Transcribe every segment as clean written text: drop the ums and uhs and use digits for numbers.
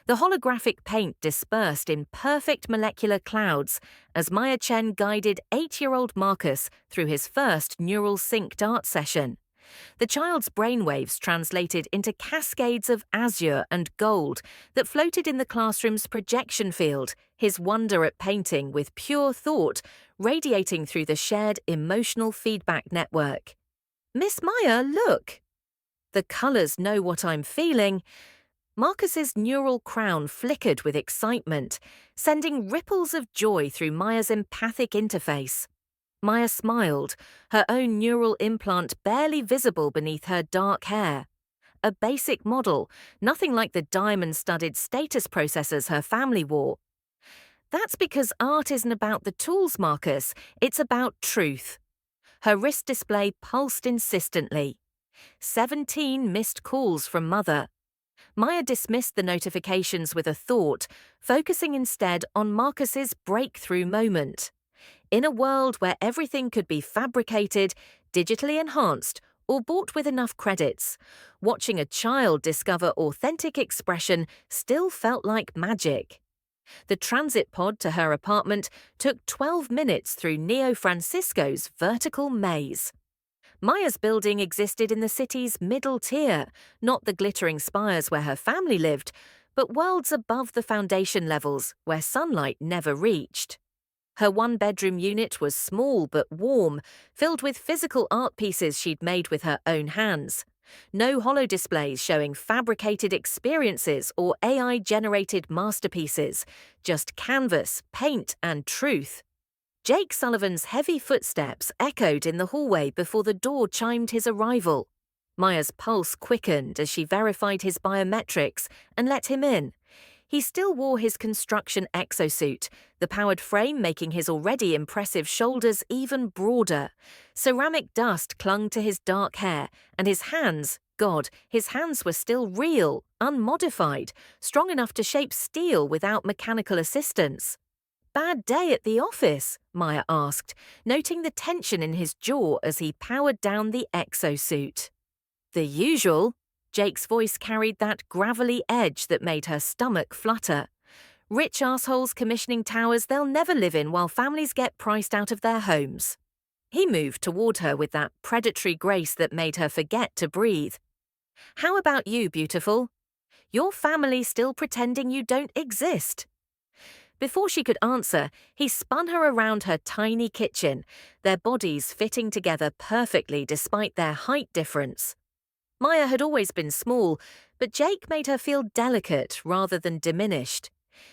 The holographic paint dispersed in perfect molecular clouds as Maya Chen guided 8-year-old Marcus through his first neural synced art session. The child's brainwaves translated into cascades of azure and gold that floated in the classroom's projection field, his wonder at painting with pure thought radiating through the shared emotional feedback network. "Miss Maya, look! The colours know what I'm feeling." Marcus's neural crown flickered with excitement, sending ripples of joy through Maya's empathic interface. Maya smiled, her own neural implant barely visible beneath her dark hair. A basic model, nothing like the diamond-studded status processors her family wore. "That's because art isn't about the tools, Marcus, it's about truth." Her wrist display pulsed insistently. 17 missed calls from Mother. Maya dismissed the notifications with a thought, focusing instead on Marcus's breakthrough moment. In a world where everything could be fabricated, digitally enhanced, or bought with enough credits, watching a child discover authentic expression still felt like magic. The transit pod to her apartment took 12 minutes through Neo Francisco's vertical maze. Maya's building existed in the city's middle tier, not the glittering spires where her family lived, but worlds above the foundation levels where sunlight never reached. Her one-bedroom unit was small but warm, filled with physical art pieces she'd made with her own hands. No holo displays showing fabricated experiences or AI-generated masterpieces, just canvas, paint, and truth. Jake Sullivan's heavy footsteps echoed in the hallway before the door chimed his arrival. Maya's pulse quickened as she verified his biometrics and let him in. He still wore his construction exosuit, the powered frame making his already impressive shoulders even broader. Ceramic dust clung to his dark hair, and his hands, God, his hands were still real, unmodified, strong enough to shape steel without mechanical assistance. "Bad day at the office?" Maya asked, noting the tension in his jaw as he powered down the exosuit. "The usual." Jake's voice carried that gravelly edge that made her stomach flutter. "Rich assholes commissioning towers they'll never live in while families get priced out of their homes." He moved toward her with that predatory grace that made her forget to breathe. "How about you, beautiful? Your family still pretending you don't exist?" Before she could answer, he spun her around her tiny kitchen, their bodies fitting together perfectly despite their height difference. Maya had always been small, but Jake made her feel delicate rather than diminished.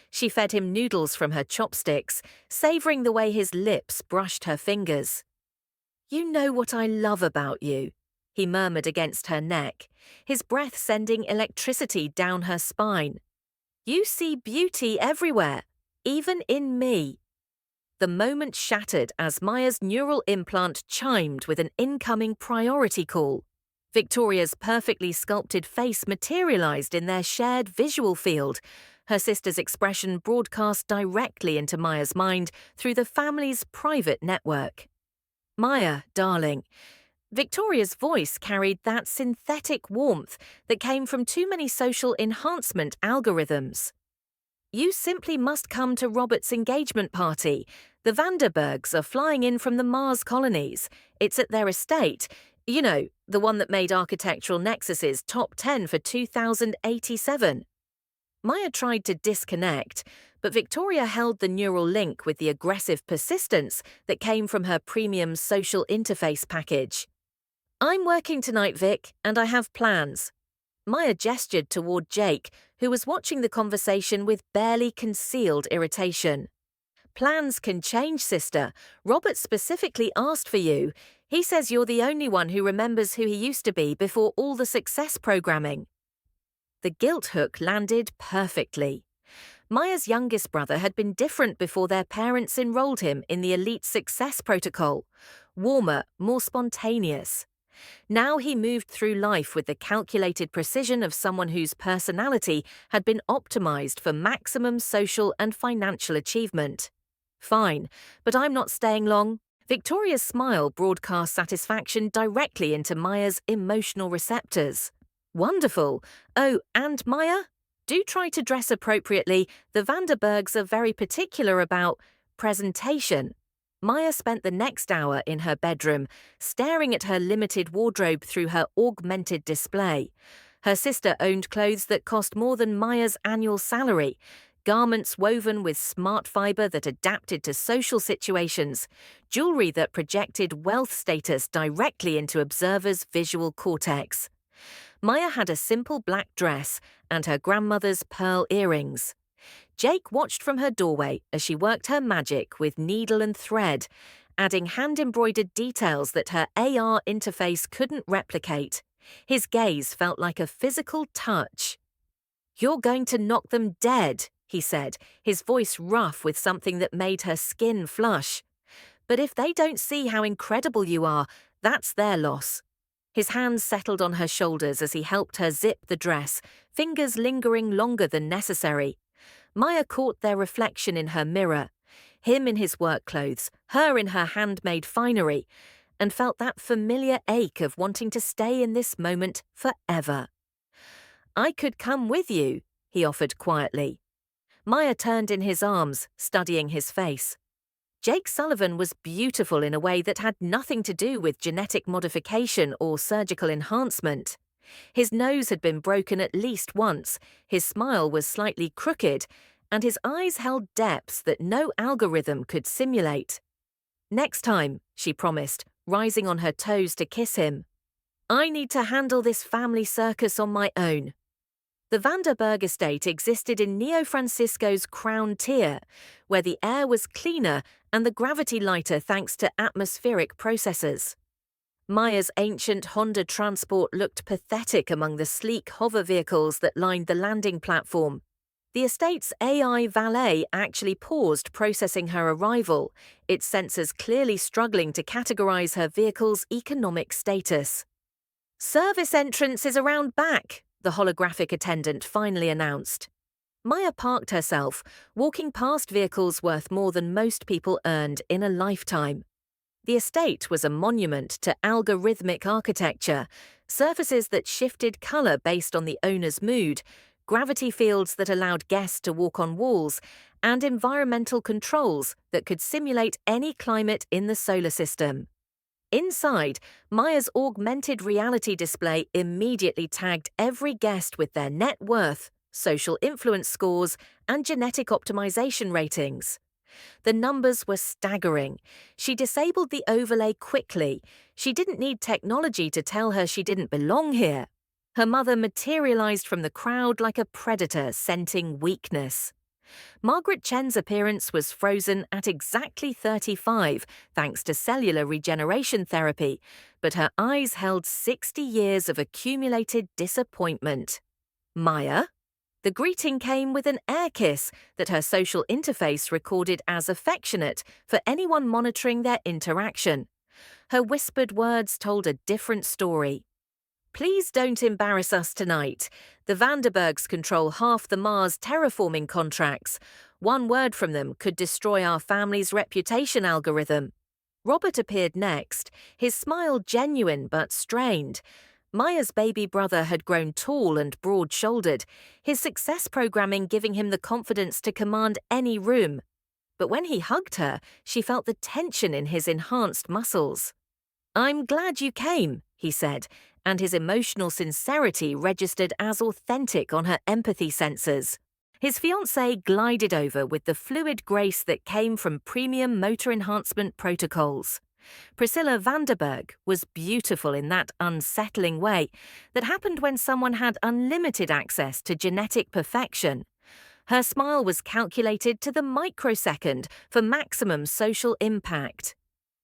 She fed him noodles from her chopsticks, savoring the way his lips brushed her fingers. "You know what I love about you," he murmured against her neck, his breath sending electricity down her spine. "You see beauty everywhere, even in me." The moment shattered as Maya's neural implant chimed with an incoming priority call. Victoria's perfectly sculpted face materialized in their shared visual field, her sister's expression broadcast directly into Maya's mind through the family's private network. "Maya, darling." Victoria's voice carried that synthetic warmth that came from too many social enhancement algorithms. "You simply must come to Robert's engagement party. The Vanderbergs are flying in from the Mars colonies. It's at their estate. You know, the one that made Architectural Nexus's top 10 for 2087. Maya tried to disconnect, but Victoria held the neural link with the aggressive persistence that came from her premium social interface package. "I'm working tonight, Vic, and I have plans." Maya gestured toward Jake, who was watching the conversation with barely concealed irritation. "Plans can change, sister. Robert specifically asked for you. He says you're the only one who remembers who he used to be before all the success programming." The guilt hook landed perfectly. Maya's youngest brother had been different before their parents enrolled him in the elite success protocol. Warmer, more spontaneous. Now he moved through life with the calculated precision of someone whose personality had been optimized for maximum social and financial achievement. "Fine, but I'm not staying long." Victoria's smile broadcast satisfaction directly into Maya's emotional receptors. "Wonderful. Oh, and Maya? Do try to dress appropriately. The Vanderbergs are very particular about presentation. Maya spent the next hour in her bedroom, staring at her limited wardrobe through her augmented display. Her sister owned clothes that cost more than Maya's annual salary, garments woven with smart fiber that adapted to social situations, jewelry that projected wealth status directly into observers' visual cortex. Maya had a simple black dress and her grandmother's pearl earrings. Jake watched from her doorway as she worked her magic with needle and thread, adding hand-embroidered details that her AR interface couldn't replicate. His gaze felt like a physical touch. "You're going to knock them dead," he said, his voice rough with something that made her skin flush. "But if they don't see how incredible you are, that's their loss." His hands settled on her shoulders as he helped her zip the dress, fingers lingering longer than necessary. Maya caught their reflection in her mirror, him in his work clothes, her in her handmade finery, and felt that familiar ache of wanting to stay in this moment forever. "I could come with you," he offered quietly. Maya turned in his arms, studying his face. Jake Sullivan was beautiful in a way that had nothing to do with genetic modification or surgical enhancement. His nose had been broken at least once, his smile was slightly crooked, and his eyes held depths that no algorithm could simulate. "Next time," she promised, rising on her toes to kiss him. "I need to handle this family circus on my own." The Vanderberg estate existed in Neo Francisco's Crown Tier, where the air was cleaner and the gravity lighter thanks to atmospheric processors. Maya's ancient Honda Transport looked pathetic among the sleek hover vehicles that lined the landing platform. The estate's AI valet actually paused processing her arrival, its sensors clearly struggling to categorize her vehicle's economic status. "Service entrance is around back," the holographic attendant finally announced. Maya parked herself, walking past vehicles worth more than most people earned in a lifetime. The estate was a monument to algorithmic architecture, surfaces that shifted color based on the owner's mood, gravity fields that allowed guests to walk on walls, and environmental controls that could simulate any climate in the solar system. Inside, Maya's augmented reality display immediately tagged every guest with their net worth, social influence scores, and genetic optimization ratings. The numbers were staggering. She disabled the overlay quickly. She didn't need technology to tell her she didn't belong here. Her mother materialized from the crowd like a predator scenting weakness. Margaret Chen's appearance was frozen at exactly 35, thanks to cellular regeneration therapy, but her eyes held 60 years of accumulated disappointment. "Maya?" The greeting came with an air kiss that her social interface recorded as affectionate for anyone monitoring their interaction. Her whispered words told a different story. "Please don't embarrass us tonight. The Vanderbergs control half the Mars terraforming contracts. One word from them could destroy our family's reputation algorithm." Robert appeared next, his smile genuine but strained. Maya's baby brother had grown tall and broad-shouldered, his success programming giving him the confidence to command any room. But when he hugged her, she felt the tension in his enhanced muscles. "I'm glad you came," he said, and his emotional sincerity registered as authentic on her empathy sensors. His fiancée glided over with the fluid grace that came from premium motor enhancement protocols. Priscilla Vanderberg was beautiful in that unsettling way that happened when someone had unlimited access to genetic perfection. Her smile was calculated to the microsecond for maximum social impact.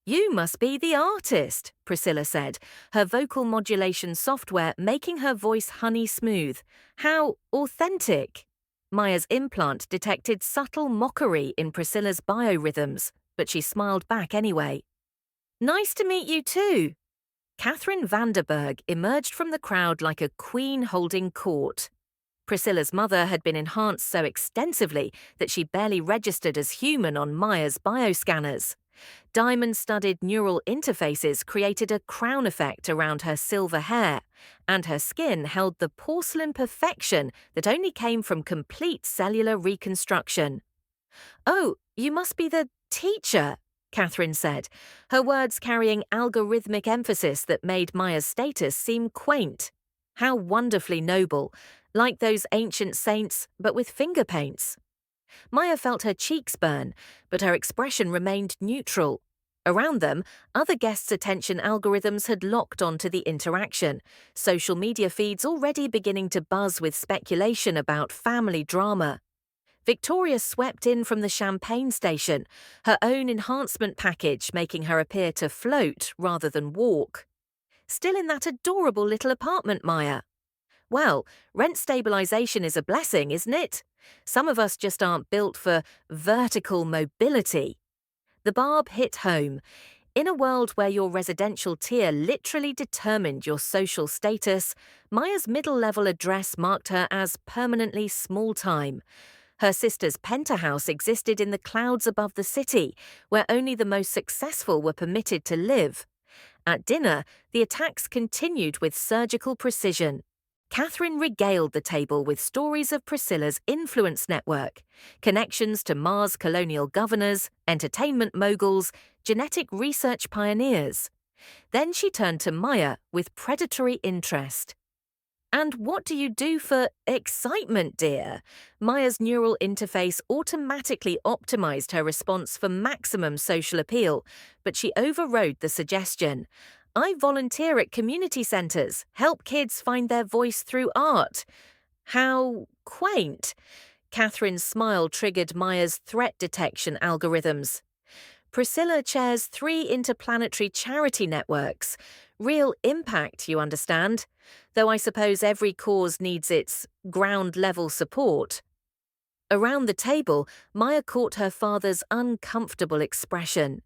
"You must be the artist," Priscilla said, her vocal modulation software making her voice honey smooth. "How authentic." Maya's implant detected subtle mockery in Priscilla's biorhythms, but she smiled back anyway. "Nice to meet you too." Catherine Vanderberg emerged from the crowd like a queen holding court. Priscilla's mother had been enhanced so extensively that she barely registered as human on Maya's bioscanners. Diamond-studded neural interfaces created a crown effect around her silver hair, and her skin held the porcelain perfection that only came from complete cellular reconstruction. "Oh, you must be the teacher," Catherine said, her words carrying algorithmic emphasis that made Maya's status seem quaint. How wonderfully noble, like those ancient saints, but with finger paints. Maya felt her cheeks burn, but her expression remained neutral. Around them, other guests' attention algorithms had locked onto the interaction, social media feeds already beginning to buzz with speculation about family drama. Victoria swept in from the champagne station, her own enhancement package making her appear to float rather than walk. "Still in that adorable little apartment, Maya?" "Well, rent stabilization is a blessing, isn't it? Some of us just aren't built for vertical mobility." The barb hit home. In a world where your residential tier literally determined your social status, Maya's middle-level address marked her as permanently small-time. Her sister's penthouse existed in the clouds above the city, where only the most successful were permitted to live. At dinner, the attacks continued with surgical precision. Catherine regaled the table with stories of Priscilla's influence network, connections to Mars colonial governors, entertainment moguls, genetic research pioneers. Then she turned to Maya with predatory interest. "And what do you do for excitement, dear?" Maya's neural interface automatically optimized her response for maximum social appeal, but she overrode the suggestion. "I volunteer at community centers, help kids find their voice through art." How quaint. Catherine's smile triggered Maya's threat detection algorithms. "Priscilla chairs 3 interplanetary charity networks. Real impact, you understand. Though I suppose every cause needs its ground-level support." Around the table, Maya caught her father's uncomfortable expression.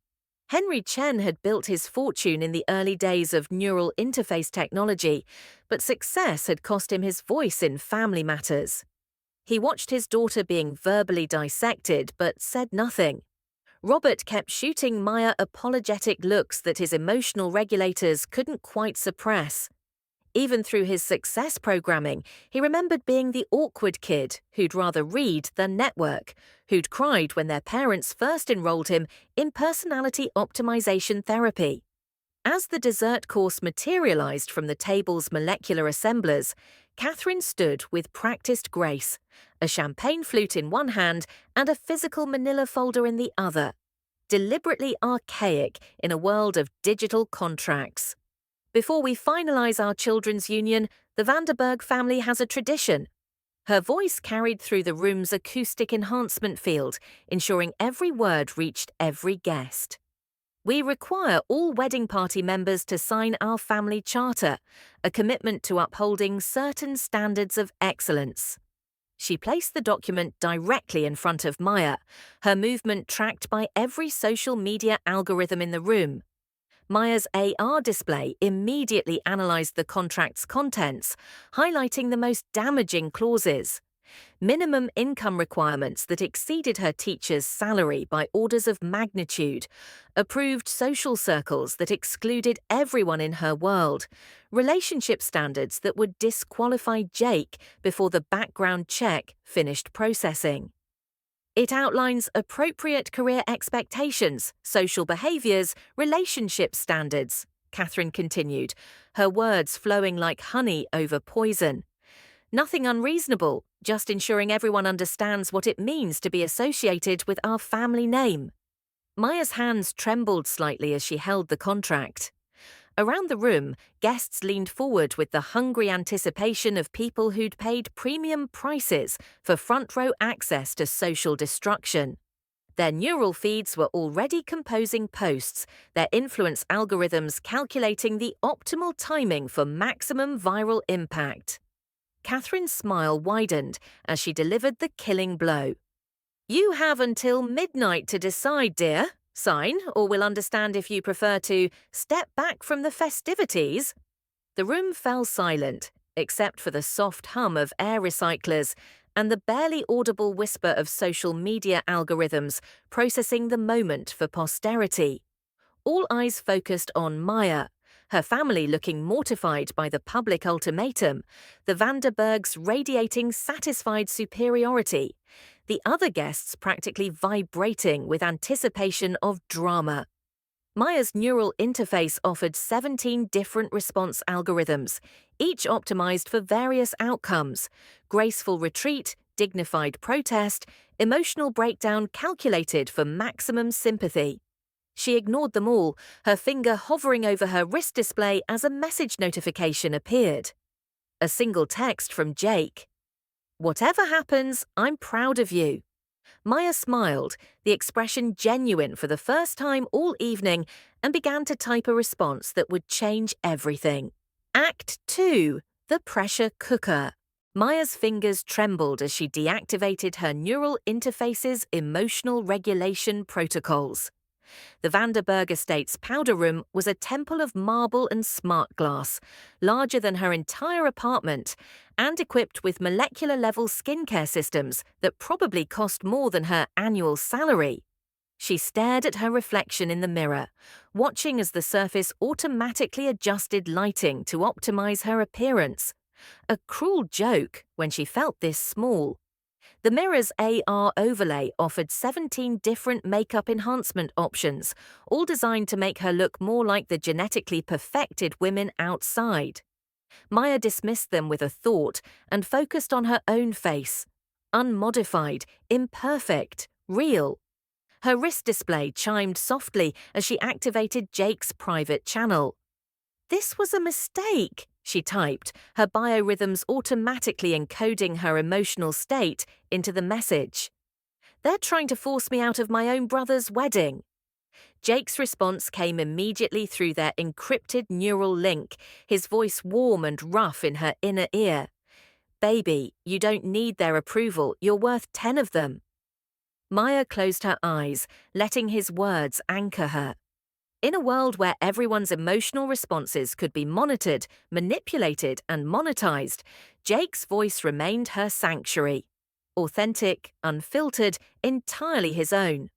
Henry Chen had built his fortune in the early days of neural interface technology, but success had cost him his voice in family matters. He watched his daughter being verbally dissected, but said nothing. Robert kept shooting Maya apologetic looks that his emotional regulators couldn't quite suppress. Even through his success programming, he remembered being the awkward kid who'd rather read than network, who'd cried when their parents first enrolled him in personality optimization therapy. As the dessert course materialized from the table's molecular assemblers, Catherine stood with practiced grace, a champagne flute in one hand and a physical manila folder in the other. Deliberately archaic in a world of digital contracts. "Before we finalize our children's union, the Vanderberg family has a tradition." Her voice carried through the room's acoustic enhancement field, ensuring every word reached every guest. "We require all wedding party members to sign our family charter, a commitment to upholding certain standards of excellence." She placed the document directly in front of Maya, her movement tracked by every social media algorithm in the room. Maya's AR display immediately analyzed the contract's contents, highlighting the most damaging clauses. Minimum income requirements that exceeded her teacher's salary by orders of magnitude, approved social circles that excluded everyone in her world, relationship standards that would disqualify Jake before the background check finished processing. It outlines appropriate career expectations, social behaviors, relationship standards, Catherine continued, her words flowing like honey over poison. "Nothing unreasonable, just ensuring everyone understands what it means to be associated with our family name." Maya's hands trembled slightly as she held the contract. Around the room, guests leaned forward with the hungry anticipation of people who'd paid premium prices for front-row access to social destruction. Their neural feeds were already composing posts, their influence algorithms calculating the optimal timing for maximum viral impact. Catherine's smile widened as she delivered the killing blow. "You have until midnight to decide, dear. Sign, or we'll understand if you prefer to step back from the festivities." The room fell silent, except for the soft hum of air recyclers and the barely audible whisper of social media algorithms processing the moment for posterity. All eyes focused on Maya, her family looking mortified by the public ultimatum, the Vanderbergs radiating satisfied superiority, the other guests practically vibrating with anticipation of drama. Maya's neural interface offered 17 different response algorithms, each optimized for various outcomes: graceful retreat, dignified protest, emotional breakdown calculated for maximum sympathy. She ignored them all, her finger hovering over her wrist display as a message notification appeared. A single text from Jake. "Whatever happens, I'm proud of you." Maya smiled, the expression genuine for the first time all evening, and began to type a response that would change everything. Act 2. The Pressure Cooker. Maya's fingers trembled as she deactivated her neural interface's emotional regulation protocols. The Vanderberg estate's powder room was a temple of marble and smart glass, larger than her entire apartment, and equipped with molecular-level skincare systems that probably cost more than her annual salary. She stared at her reflection in the mirror, watching as the surface automatically adjusted lighting to optimize her appearance. A cruel joke when she felt this small. The mirror's AR overlay offered 17 different makeup enhancement options, all designed to make her look more like the genetically perfected women outside. Maya dismissed them with a thought and focused on her own face. Unmodified, imperfect, real. Her wrist display chimed softly as she activated Jake's private channel. "This was a mistake," she typed, her biorhythms automatically encoding her emotional state into the message. "They're trying to force me out of my own brother's wedding." Jake's response came immediately through their encrypted neural link, his voice warm and rough in her inner ear. "Baby, you don't need their approval, you're worth 10 of them." Maya closed her eyes, letting his words anchor her. In a world where everyone's emotional responses could be monitored, manipulated, and monetized, Jake's voice remained her sanctuary. Authentic, unfiltered, entirely his own.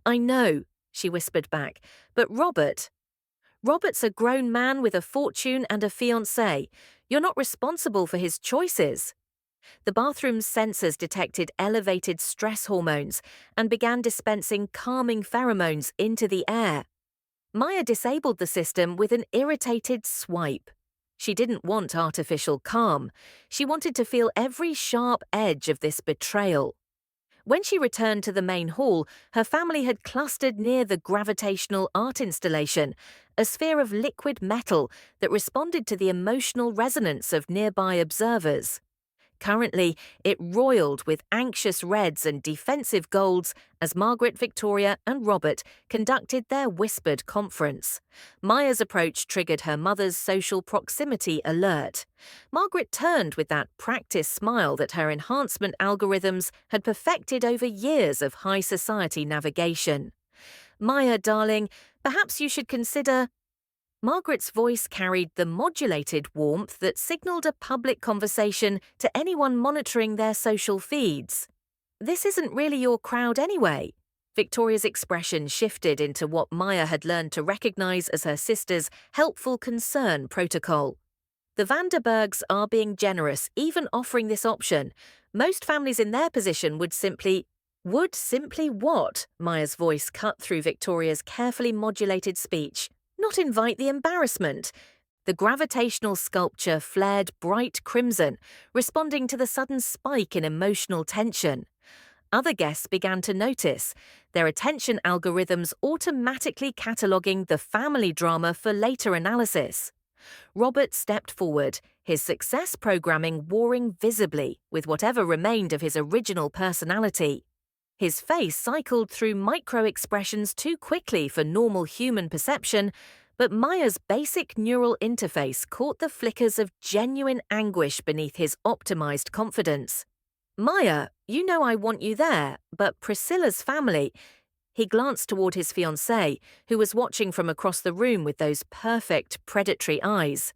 "I know," she whispered back, "but Robert's a grown man with a fortune and a fiancé. You're not responsible for his choices." The bathroom's sensors detected elevated stress hormones and began dispensing calming pheromones into the air. Maya disabled the system with an irritated swipe. She didn't want artificial calm. She wanted to feel every sharp edge of this betrayal. When she returned to the main hall, her family had clustered near the gravitational art installation, a sphere of liquid metal that responded to the emotional resonance of nearby observers. Currently, it roiled with anxious reds and defensive golds as Margaret, Victoria, and Robert conducted their whispered conference. Maya's approach triggered her mother's social proximity alert. Margaret turned with that practiced smile that her enhancement algorithms had perfected over years of high society navigation. "Maya, darling, perhaps you should consider—" Margaret's voice carried the modulated warmth that signaled a public conversation to anyone monitoring their social feeds. "This isn't really your crowd anyway." Victoria's expression shifted into what Maya had learned to recognize as her sister's helpful concern protocol. "The Vanderbergs are being generous, even offering this option. Most families in their position would simply—" "Would simply what?" Maya's voice cut through Victoria's carefully modulated speech. "Not invite the embarrassment." The gravitational sculpture flared bright crimson, responding to the sudden spike in emotional tension. Other guests began to notice, their attention algorithms automatically cataloguing the family drama for later analysis. Robert stepped forward, his success programming warring visibly with whatever remained of his original personality. His face cycled through micro-expressions too quickly for normal human perception, but Maya's basic neural interface caught the flickers of genuine anguish beneath his optimized confidence. "Maya, you know I want you there, but Priscilla's family—" He glanced toward his fiancée, who was watching from across the room with those perfect, predatory eyes.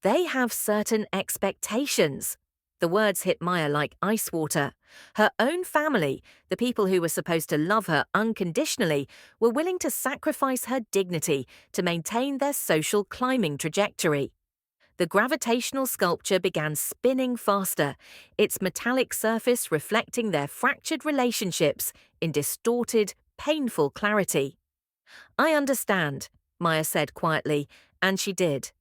"They have certain expectations." The words hit Maya like ice water. Her own family, the people who were supposed to love her unconditionally, were willing to sacrifice her dignity to maintain their social climbing trajectory. The gravitational sculpture began spinning faster, its metallic surface reflecting their fractured relationships in distorted, painful clarity. "I understand," Maya said quietly, and she did.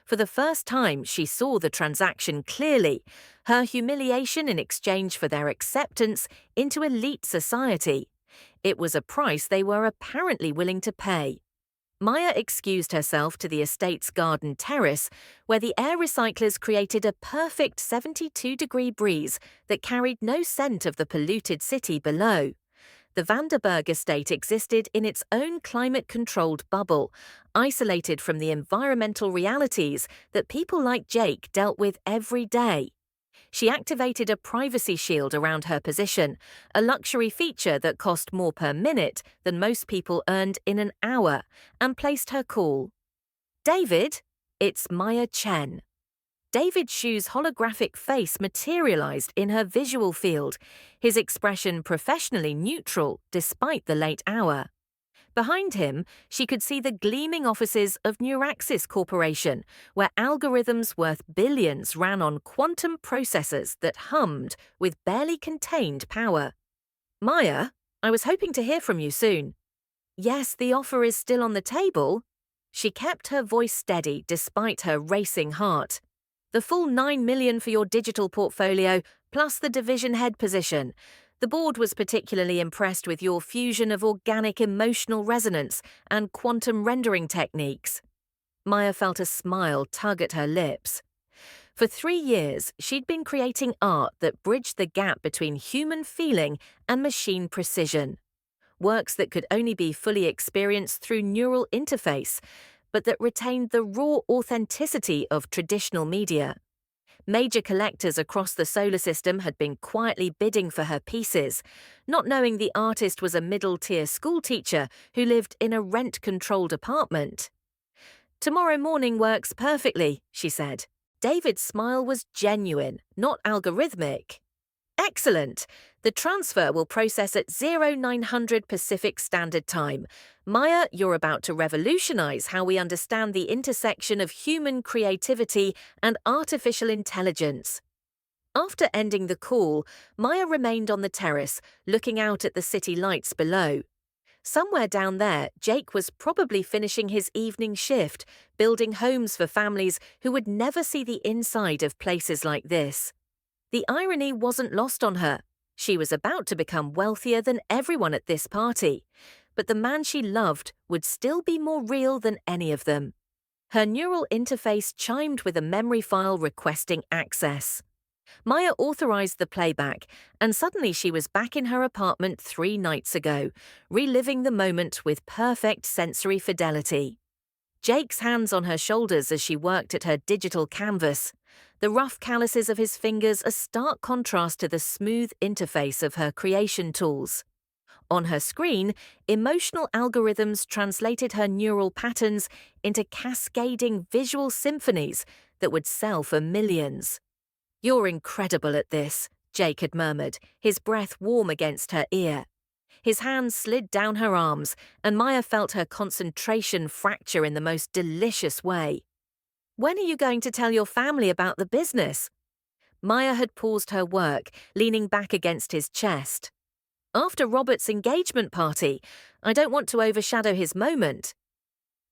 For the first time, she saw the transaction clearly, her humiliation in exchange for their acceptance into elite society. It was a price they were apparently willing to pay. Maya excused herself to the estate's garden terrace, where the air recyclers created a perfect 72-degree breeze that carried no scent of the polluted city below. The Vanderberg estate existed in its own climate-controlled bubble, isolated from the environmental realities that people like Jake dealt with every day. She activated a privacy shield around her position, a luxury feature that cost more per minute than most people earned in an hour, and placed her call. "David, it's Maya Chen." David Shu's holographic face materialized in her visual field, his expression professionally neutral despite the late hour. Behind him, she could see the gleaming offices of Neuraxis Corporation, where algorithms worth billions ran on quantum processors that hummed with barely contained power. "Maya, I was hoping to hear from you soon." "Yes, the offer is still on the table." She kept her voice steady despite her racing heart. "The full $9 million for your digital portfolio, plus the division head position. The board was particularly impressed with your fusion of organic emotional resonance and quantum rendering techniques." Maya felt a smile tug at her lips. For 3 years, she'd been creating art that bridged the gap between human feeling and machine precision. Works that could only be fully experienced through neural interface, but that retained the raw authenticity of traditional media. Major collectors across the solar system had been quietly bidding for her pieces, not knowing the artist was a middle-tier schoolteacher who lived in a rent-controlled apartment. "Tomorrow morning works perfectly," she said. David's smile was genuine, not algorithmic. "Excellent. The transfer will process at 0900 Pacific Standard Time. Maya, you're about to revolutionize how we understand the intersection of human creativity and artificial intelligence." After ending the call, Maya remained on the terrace, looking out at the city lights below. Somewhere down there, Jake was probably finishing his evening shift, building homes for families who would never see the inside of places like this. The irony wasn't lost on her. She was about to become wealthier than everyone at this party, but the man she loved would still be more real than any of them. Her neural interface chimed with a memory file requesting access. Maya authorized the playback, and suddenly she was back in her apartment 3 nights ago, reliving the moment with perfect sensory fidelity. Jake's hands on her shoulders as she worked at her digital canvas, the rough calluses of his fingers a stark contrast to the smooth interface of her creation tools. On her screen, emotional algorithms translated her neural patterns into cascading visual symphonies that would sell for millions. "You're incredible at this," Jake had murmured, his breath warm against her ear. His hands slid down her arms, and Maya felt her concentration fracture in the most delicious way. "When are you going to tell your family about the business?" Maya had paused her work, leaning back against his chest. "After Robert's engagement party. I don't want to overshadow his moment."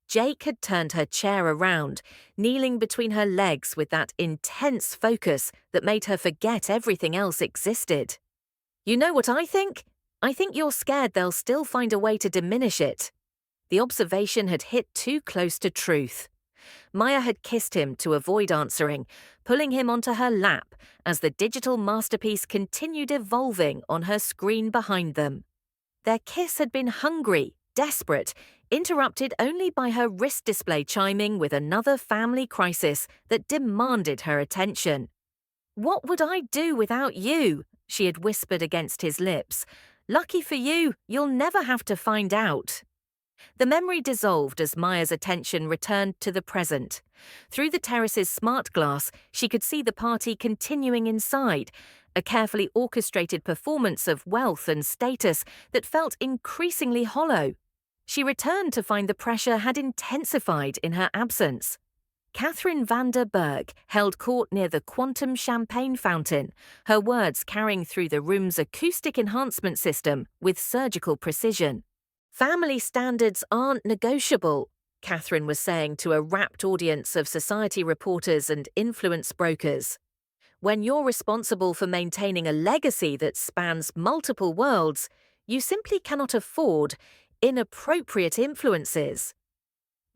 Jake had turned her chair around, kneeling between her legs with that intense focus that made her forget everything else existed. "You know what I think? I think you're scared they'll still find a way to diminish it." The observation had hit too close to truth. Maya had kissed him to avoid answering, pulling him onto her lap as the digital masterpiece continued evolving on her screen behind them. Their kiss had been hungry, desperate, interrupted only by her wrist display chiming with another family crisis that demanded her attention. "What would I do without you?" she had whispered against his lips. "Lucky for you, you'll never have to find out." The memory dissolved as Maya's attention returned to the present. Through the terrace's smart glass, she could see the party continuing inside, a carefully orchestrated performance of wealth and status that felt increasingly hollow. She returned to find the pressure had intensified in her absence. Catherine van der Berg held court near the quantum champagne fountain, her words carrying through the room's acoustic enhancement system with surgical precision. Family standards aren't negotiable, Catherine was saying to a rapt audience of society reporters and influence brokers. When you're responsible for maintaining a legacy that spans multiple worlds, you simply cannot afford inappropriate influences.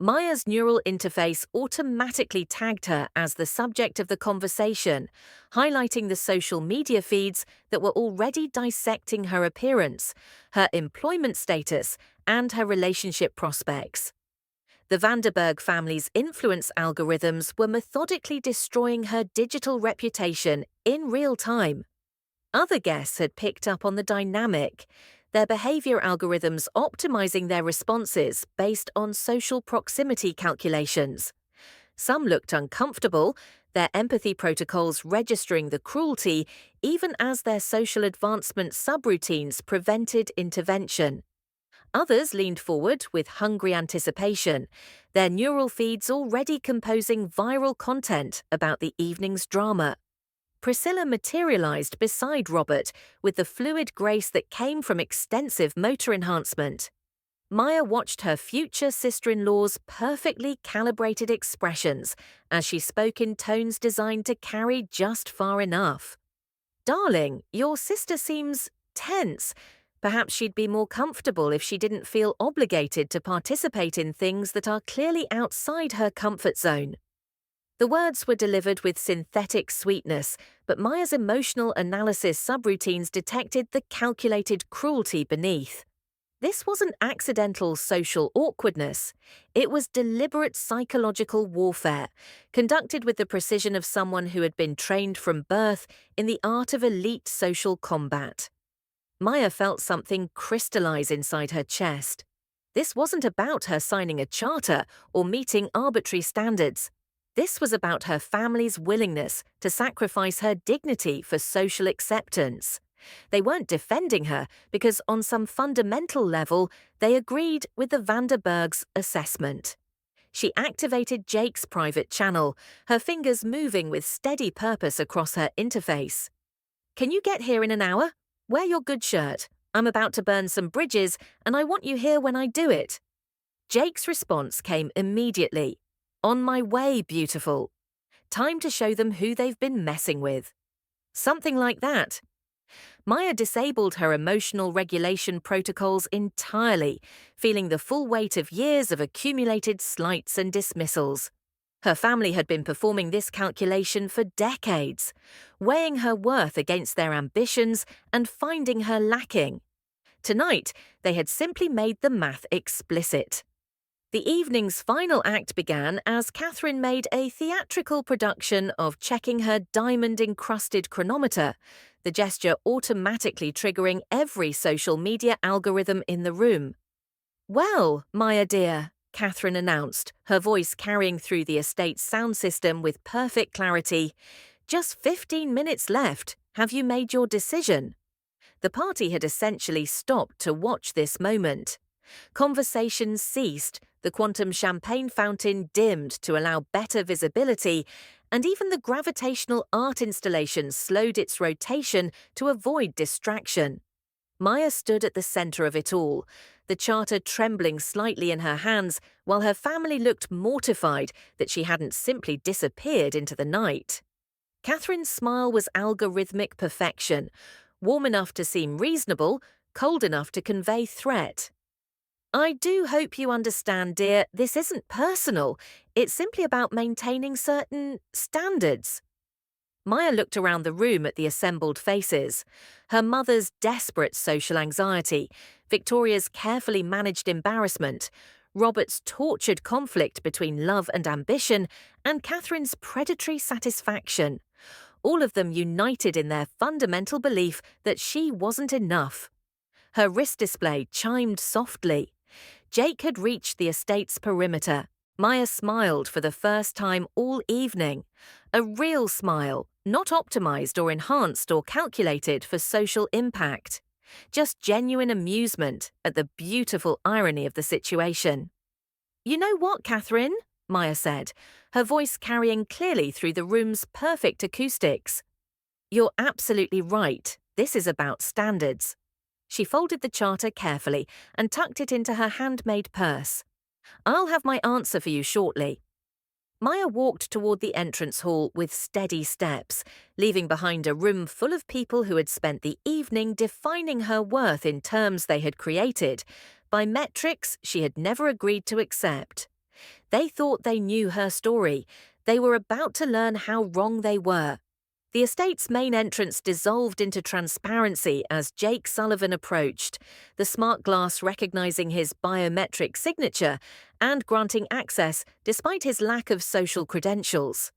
Maya's neural interface automatically tagged her as the subject of the conversation, highlighting the social media feeds that were already dissecting her appearance, her employment status, and her relationship prospects. The Vanderberg family's influence algorithms were methodically destroying her digital reputation in real time. Other guests had picked up on the dynamic, their behavior algorithms optimizing their responses based on social proximity calculations. Some looked uncomfortable, their empathy protocols registering the cruelty even as their social advancement subroutines prevented intervention. Others leaned forward with hungry anticipation, their neural feeds already composing viral content about the evening's drama. Priscilla materialized beside Robert with the fluid grace that came from extensive motor enhancement. Maya watched her future sister-in-law's perfectly calibrated expressions as she spoke in tones designed to carry just far enough. "Darling, your sister seems tense. Perhaps she'd be more comfortable if she didn't feel obligated to participate in things that are clearly outside her comfort zone." The words were delivered with synthetic sweetness, but Maya's emotional analysis subroutines detected the calculated cruelty beneath. This wasn't accidental social awkwardness. It was deliberate psychological warfare, conducted with the precision of someone who had been trained from birth in the art of elite social combat. Maya felt something crystallize inside her chest. This wasn't about her signing a charter or meeting arbitrary standards. This was about her family's willingness to sacrifice her dignity for social acceptance. They weren't defending her because on some fundamental level, they agreed with the Vanderbergs' assessment. She activated Jake's private channel, her fingers moving with steady purpose across her interface. "Can you get here in an hour? Wear your good shirt. I'm about to burn some bridges, and I want you here when I do it." Jake's response came immediately. "On my way, beautiful. Time to show them who they've been messing with." Something like that. Maya disabled her emotional regulation protocols entirely, feeling the full weight of years of accumulated slights and dismissals. Her family had been performing this calculation for decades, weighing her worth against their ambitions and finding her lacking. Tonight, they had simply made the math explicit. The evening's final act began as Catherine made a theatrical production of checking her diamond-encrusted chronometer, the gesture automatically triggering every social media algorithm in the room. "Well, Maya dear," Catherine announced, her voice carrying through the estate's sound system with perfect clarity, "just 15 minutes left. Have you made your decision?" The party had essentially stopped to watch this moment. Conversations ceased, the quantum champagne fountain dimmed to allow better visibility, and even the gravitational art installation slowed its rotation to avoid distraction. Maya stood at the center of it all, the charter trembling slightly in her hands while her family looked mortified that she hadn't simply disappeared into the night. Catherine's smile was algorithmic perfection, warm enough to seem reasonable, cold enough to convey threat. "I do hope you understand, dear, this isn't personal. It's simply about maintaining certain standards." Maya looked around the room at the assembled faces. Her mother's desperate social anxiety, Victoria's carefully managed embarrassment, Robert's tortured conflict between love and ambition, and Catherine's predatory satisfaction. All of them united in their fundamental belief that she wasn't enough. Her wrist display chimed softly. Jake had reached the estate's perimeter. Maya smiled for the first time all evening. A real smile, not optimized or enhanced or calculated for social impact. Just genuine amusement at the beautiful irony of the situation. "You know what, Catherine?" Maya said, her voice carrying clearly through the room's perfect acoustics. "You're absolutely right. This is about standards." She folded the charter carefully and tucked it into her handmade purse. "I'll have my answer for you shortly." Maya walked toward the entrance hall with steady steps, leaving behind a room full of people who had spent the evening defining her worth in terms they had created, by metrics she had never agreed to accept. They thought they knew her story. They were about to learn how wrong they were. The estate's main entrance dissolved into transparency as Jake Sullivan approached, the smart glass recognizing his biometric signature and granting access despite his lack of social credentials.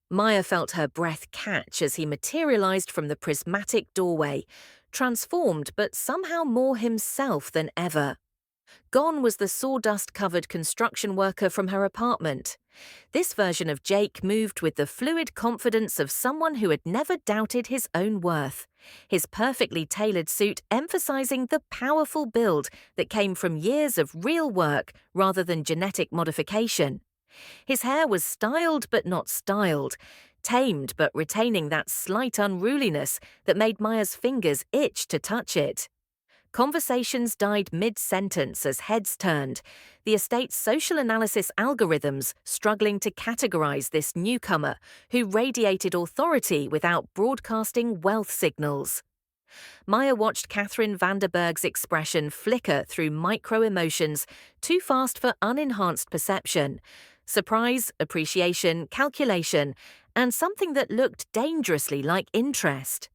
Maya felt her breath catch as he materialized from the prismatic doorway, transformed but somehow more himself than ever. Gone was the sawdust-covered construction worker from her apartment. This version of Jake moved with the fluid confidence of someone who had never doubted his own worth, his perfectly tailored suit emphasizing the powerful build that came from years of real work rather than genetic modification. His hair was styled but not styled, tamed but retaining that slight unruliness that made Maya's fingers itch to touch it. Conversations died mid-sentence as heads turned, the estate's social analysis algorithms struggling to categorize this newcomer who radiated authority without broadcasting wealth signals. Maya watched Catherine Vanderberg's expression flicker through micro-emotions too fast for unenhanced perception. Surprise, appreciation, calculation, and something that looked dangerously like interest.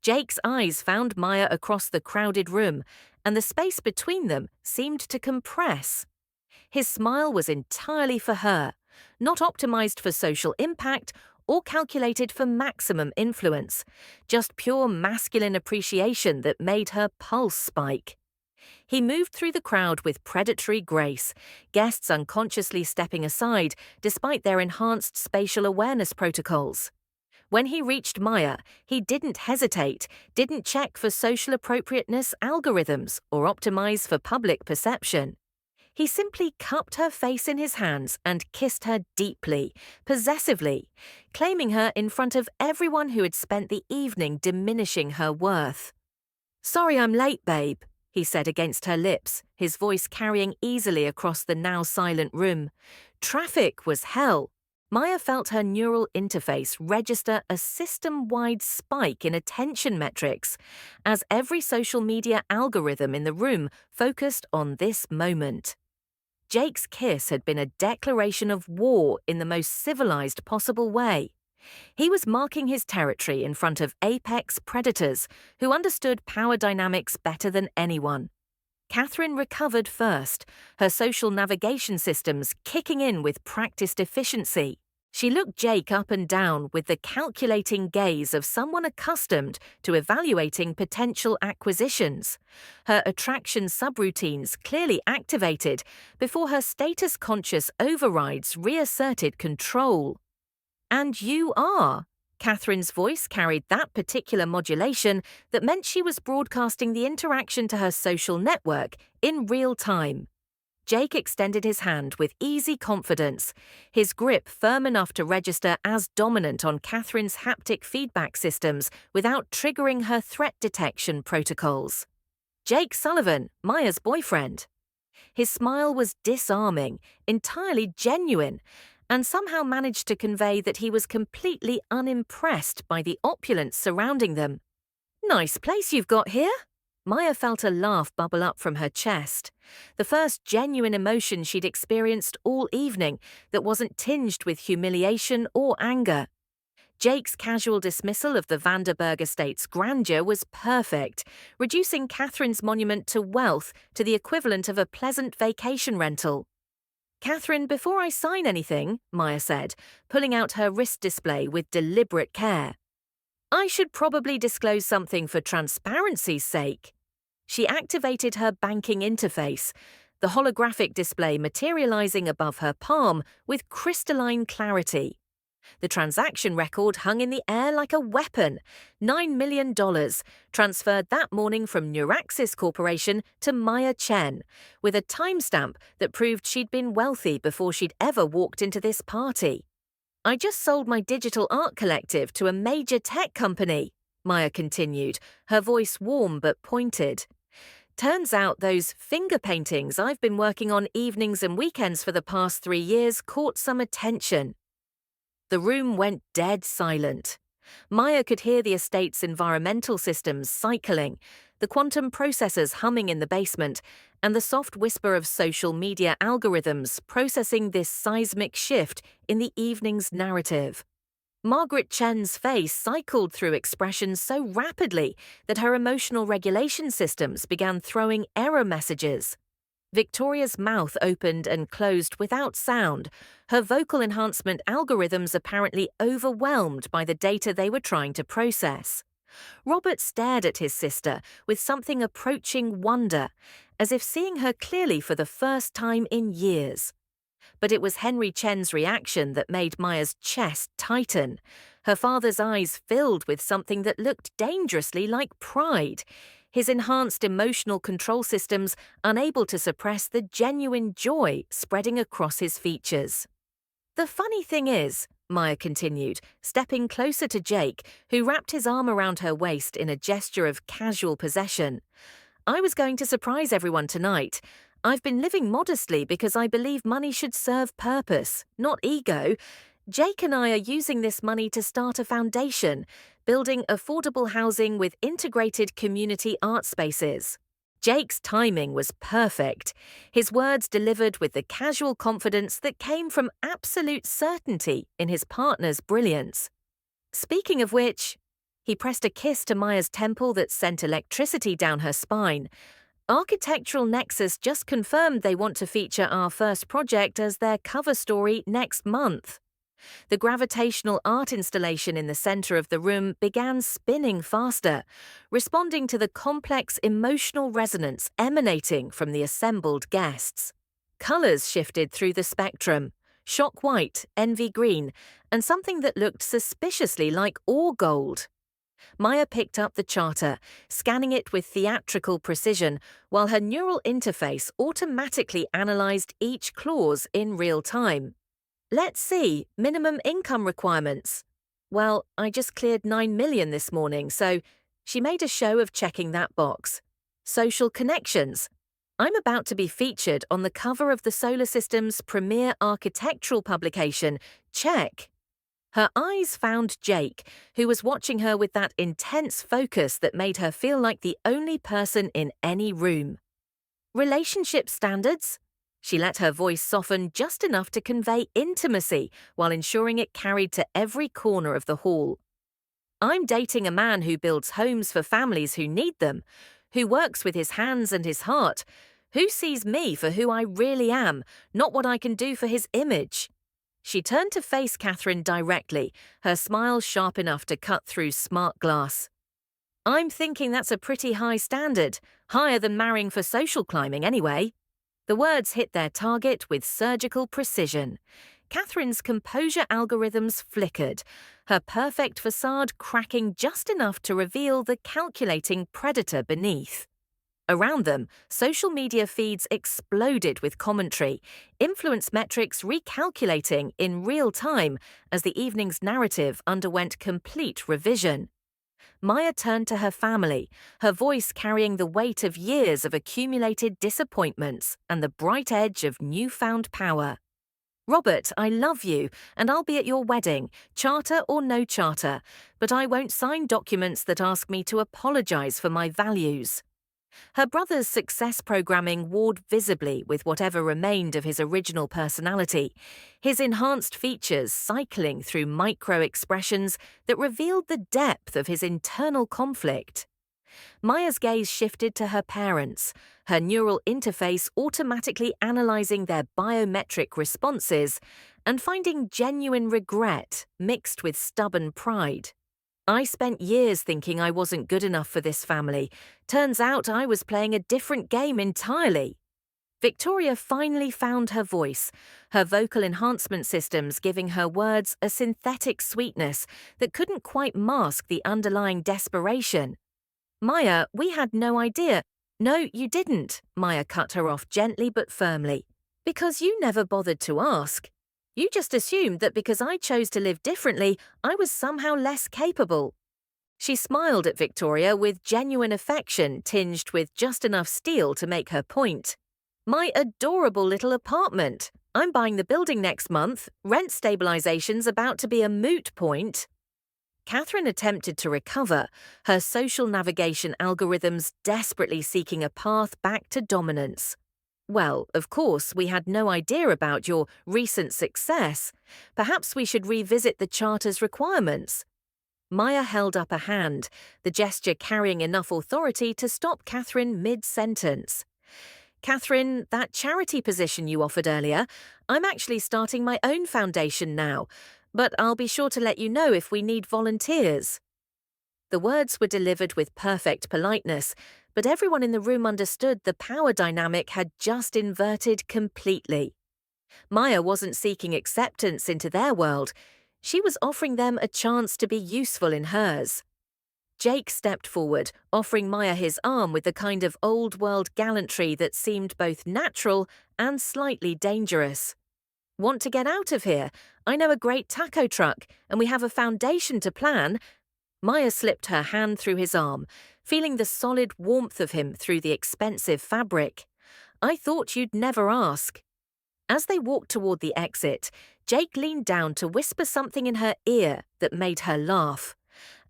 Jake's eyes found Maya across the crowded room, and the space between them seemed to compress. His smile was entirely for her, not optimized for social impact or calculated for maximum influence, just pure masculine appreciation that made her pulse spike. He moved through the crowd with predatory grace, guests unconsciously stepping aside despite their enhanced spatial awareness protocols. When he reached Maya, he didn't hesitate, didn't check for social appropriateness algorithms or optimize for public perception. He simply cupped her face in his hands and kissed her deeply, possessively, claiming her in front of everyone who had spent the evening diminishing her worth. "Sorry I'm late, babe," he said against her lips, his voice carrying easily across the now silent room. Traffic was hell. Maya felt her neural interface register a system-wide spike in attention metrics as every social media algorithm in the room focused on this moment. Jake's kiss had been a declaration of war in the most civilized possible way. He was marking his territory in front of apex predators who understood power dynamics better than anyone. Catherine recovered first, her social navigation systems kicking in with practiced efficiency. She looked Jake up and down with the calculating gaze of someone accustomed to evaluating potential acquisitions, her attraction subroutines clearly activated before her status-conscious overrides reasserted control. "And you are." Catherine's voice carried that particular modulation that meant she was broadcasting the interaction to her social network in real time. Jake extended his hand with easy confidence, his grip firm enough to register as dominant on Catherine's haptic feedback systems without triggering her threat detection protocols. "Jake Sullivan, Maya's boyfriend." His smile was disarming, entirely genuine, and somehow managed to convey that he was completely unimpressed by the opulence surrounding them. "Nice place you've got here." Maya felt a laugh bubble up from her chest, the first genuine emotion she'd experienced all evening that wasn't tinged with humiliation or anger. Jake's casual dismissal of the Vanderberg estate's grandeur was perfect, reducing Catherine's monument to wealth to the equivalent of a pleasant vacation rental. "Catherine, before I sign anything," Maya said, pulling out her wrist display with deliberate care, "I should probably disclose something for transparency's sake." She activated her banking interface, the holographic display materializing above her palm with crystalline clarity. The transaction record hung in the air like a weapon. $9 million transferred that morning from Neuraxis Corporation to Maya Chen, with a timestamp that proved she'd been wealthy before she'd ever walked into this party. I just sold my digital art collective to a major tech company, Maya continued, her voice warm but pointed. Turns out those finger paintings I've been working on evenings and weekends for the past 3 years caught some attention. The room went dead silent. Maya could hear the estate's environmental systems cycling, the quantum processors humming in the basement, and the soft whisper of social media algorithms processing this seismic shift in the evening's narrative. Margaret Chen's face cycled through expressions so rapidly that her emotional regulation systems began throwing error messages. Victoria's mouth opened and closed without sound, her vocal enhancement algorithms apparently overwhelmed by the data they were trying to process. Robert stared at his sister with something approaching wonder, as if seeing her clearly for the first time in years. But it was Henry Chen's reaction that made Maya's chest tighten. Her father's eyes filled with something that looked dangerously like pride, his enhanced emotional control systems unable to suppress the genuine joy spreading across his features. The funny thing is, Maya continued, stepping closer to Jake, who wrapped his arm around her waist in a gesture of casual possession. I was going to surprise everyone tonight. I've been living modestly because I believe money should serve purpose, not ego. Jake and I are using this money to start a foundation, building affordable housing with integrated community art spaces. Jake's timing was perfect, his words delivered with the casual confidence that came from absolute certainty in his partner's brilliance. Speaking of which, he pressed a kiss to Maya's temple that sent electricity down her spine. Architectural Nexus just confirmed they want to feature our first project as their cover story next month. The gravitational art installation in the center of the room began spinning faster, responding to the complex emotional resonance emanating from the assembled guests. Colors shifted through the spectrum: shock white, envy green, and something that looked suspiciously like ore gold. Maya picked up the charter, scanning it with theatrical precision, while her neural interface automatically analyzed each clause in real time. Let's see, minimum income requirements. Well, I just cleared $9 million this morning, so she made a show of checking that box. Social connections. I'm about to be featured on the cover of the solar system's premier architectural publication. Check. Her eyes found Jake, who was watching her with that intense focus that made her feel like the only person in any room. Relationship standards? She let her voice soften just enough to convey intimacy while ensuring it carried to every corner of the hall. I'm dating a man who builds homes for families who need them, who works with his hands and his heart, who sees me for who I really am, not what I can do for his image. She turned to face Catherine directly, her smile sharp enough to cut through smart glass. I'm thinking that's a pretty high standard, higher than marrying for social climbing anyway. The words hit their target with surgical precision. Catherine's composure algorithms flickered, her perfect facade cracking just enough to reveal the calculating predator beneath. Around them, social media feeds exploded with commentary, influence metrics recalculating in real time as the evening's narrative underwent complete revision. Maya turned to her family, her voice carrying the weight of years of accumulated disappointments and the bright edge of newfound power. Robert, I love you, and I'll be at your wedding, charter or no charter, but I won't sign documents that ask me to apologize for my values. Her brother's success programming warred visibly with whatever remained of his original personality, his enhanced features cycling through micro-expressions that revealed the depth of his internal conflict. Maya's gaze shifted to her parents, her neural interface automatically analyzing their biometric responses and finding genuine regret mixed with stubborn pride. I spent years thinking I wasn't good enough for this family. Turns out I was playing a different game entirely. Victoria finally found her voice, her vocal enhancement systems giving her words a synthetic sweetness that couldn't quite mask the underlying desperation. Maya, we had no idea. No, you didn't, Maya cut her off gently but firmly. Because you never bothered to ask. You just assumed that because I chose to live differently, I was somehow less capable. She smiled at Victoria with genuine affection tinged with just enough steel to make her point. My adorable little apartment. I'm buying the building next month. Rent stabilization's about to be a moot point. Catherine attempted to recover, her social navigation algorithms desperately seeking a path back to dominance. Well, of course, we had no idea about your recent success. Perhaps we should revisit the Charter's requirements. Maya held up a hand, the gesture carrying enough authority to stop Catherine mid-sentence. Catherine, that charity position you offered earlier, I'm actually starting my own foundation now, but I'll be sure to let you know if we need volunteers. The words were delivered with perfect politeness, but everyone in the room understood the power dynamic had just inverted completely. Maya wasn't seeking acceptance into their world. She was offering them a chance to be useful in hers. Jake stepped forward, offering Maya his arm with the kind of old-world gallantry that seemed both natural and slightly dangerous. Want to get out of here? I know a great taco truck, and we have a foundation to plan. Maya slipped her hand through his arm, feeling the solid warmth of him through the expensive fabric. I thought you'd never ask. As they walked toward the exit, Jake leaned down to whisper something in her ear that made her laugh.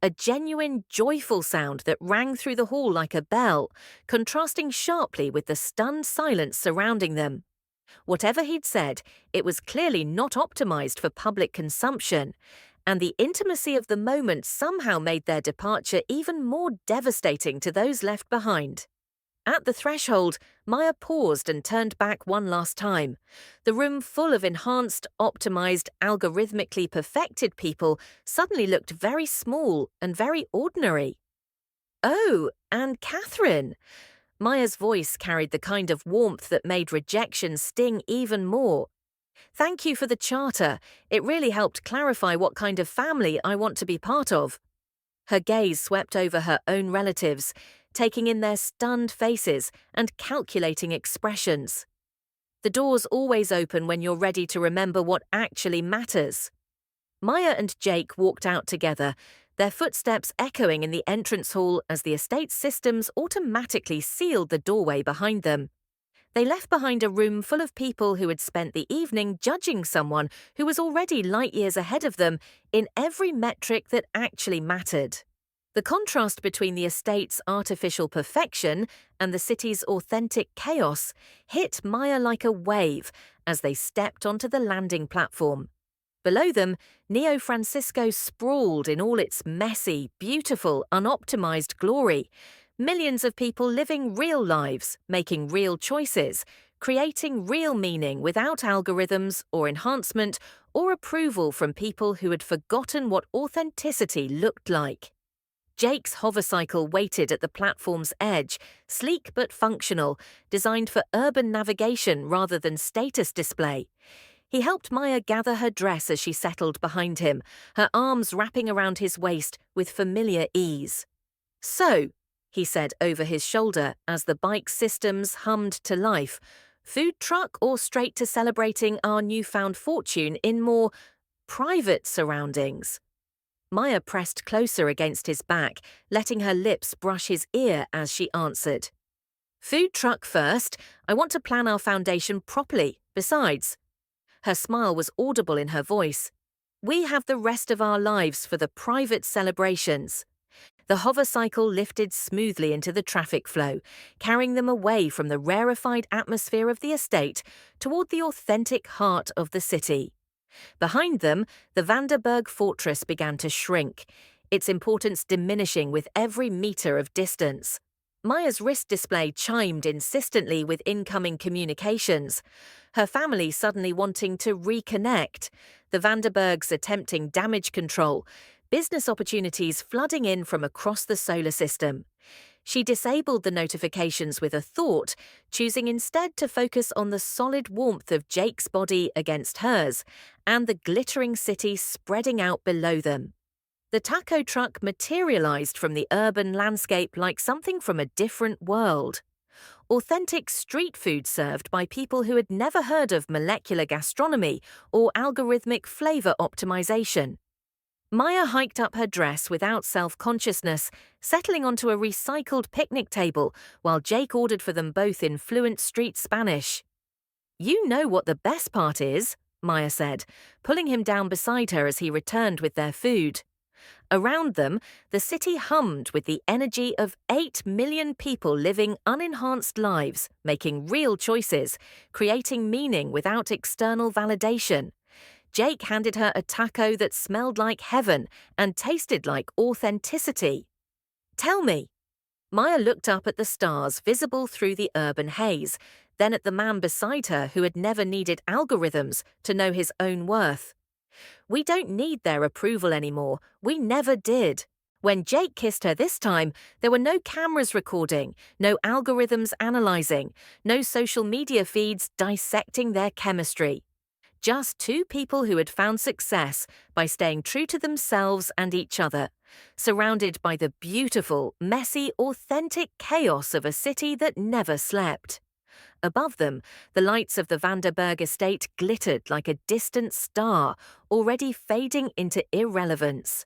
A genuine, joyful sound that rang through the hall like a bell, contrasting sharply with the stunned silence surrounding them. Whatever he'd said, it was clearly not optimized for public consumption, and the intimacy of the moment somehow made their departure even more devastating to those left behind. At the threshold, Maya paused and turned back one last time. The room full of enhanced, optimized, algorithmically perfected people suddenly looked very small and very ordinary. Oh, and Catherine! Maya's voice carried the kind of warmth that made rejection sting even more. Thank you for the charter. It really helped clarify what kind of family I want to be part of. Her gaze swept over her own relatives, taking in their stunned faces and calculating expressions. The door's always open when you're ready to remember what actually matters. Maya and Jake walked out together, their footsteps echoing in the entrance hall as the estate's systems automatically sealed the doorway behind them. They left behind a room full of people who had spent the evening judging someone who was already light years ahead of them in every metric that actually mattered. The contrast between the estate's artificial perfection and the city's authentic chaos hit Maya like a wave as they stepped onto the landing platform. Below them, Neo Francisco sprawled in all its messy, beautiful, unoptimized glory. Millions of people living real lives, making real choices, creating real meaning without algorithms or enhancement or approval from people who had forgotten what authenticity looked like. Jake's hovercycle waited at the platform's edge, sleek but functional, designed for urban navigation rather than status display. He helped Maya gather her dress as she settled behind him, her arms wrapping around his waist with familiar ease. So, he said over his shoulder as the bike's systems hummed to life, food truck or straight to celebrating our newfound fortune in more private surroundings? Maya pressed closer against his back, letting her lips brush his ear as she answered. Food truck first. I want to plan our foundation properly. Besides, her smile was audible in her voice. We have the rest of our lives for the private celebrations. The hovercycle lifted smoothly into the traffic flow, carrying them away from the rarefied atmosphere of the estate toward the authentic heart of the city. Behind them, the Vanderburg fortress began to shrink, its importance diminishing with every meter of distance. Maya's wrist display chimed insistently with incoming communications, her family suddenly wanting to reconnect, the Vanderburgs attempting damage control, business opportunities flooding in from across the solar system. She disabled the notifications with a thought, choosing instead to focus on the solid warmth of Jake's body against hers and the glittering city spreading out below them. The taco truck materialized from the urban landscape like something from a different world. Authentic street food served by people who had never heard of molecular gastronomy or algorithmic flavor optimization. Maya hiked up her dress without self-consciousness, settling onto a recycled picnic table while Jake ordered for them both in fluent street Spanish. "You know what the best part is," Maya said, pulling him down beside her as he returned with their food. Around them, the city hummed with the energy of 8 million people living unenhanced lives, making real choices, creating meaning without external validation. Jake handed her a taco that smelled like heaven and tasted like authenticity. "Tell me." Maya looked up at the stars visible through the urban haze, then at the man beside her who had never needed algorithms to know his own worth. "We don't need their approval anymore. We never did. When Jake kissed her this time, there were no cameras recording, no algorithms analyzing, no social media feeds dissecting their chemistry. Just two people who had found success by staying true to themselves and each other, surrounded by the beautiful, messy, authentic chaos of a city that never slept. Above them, the lights of the Vanderberg estate glittered like a distant star, already fading into irrelevance.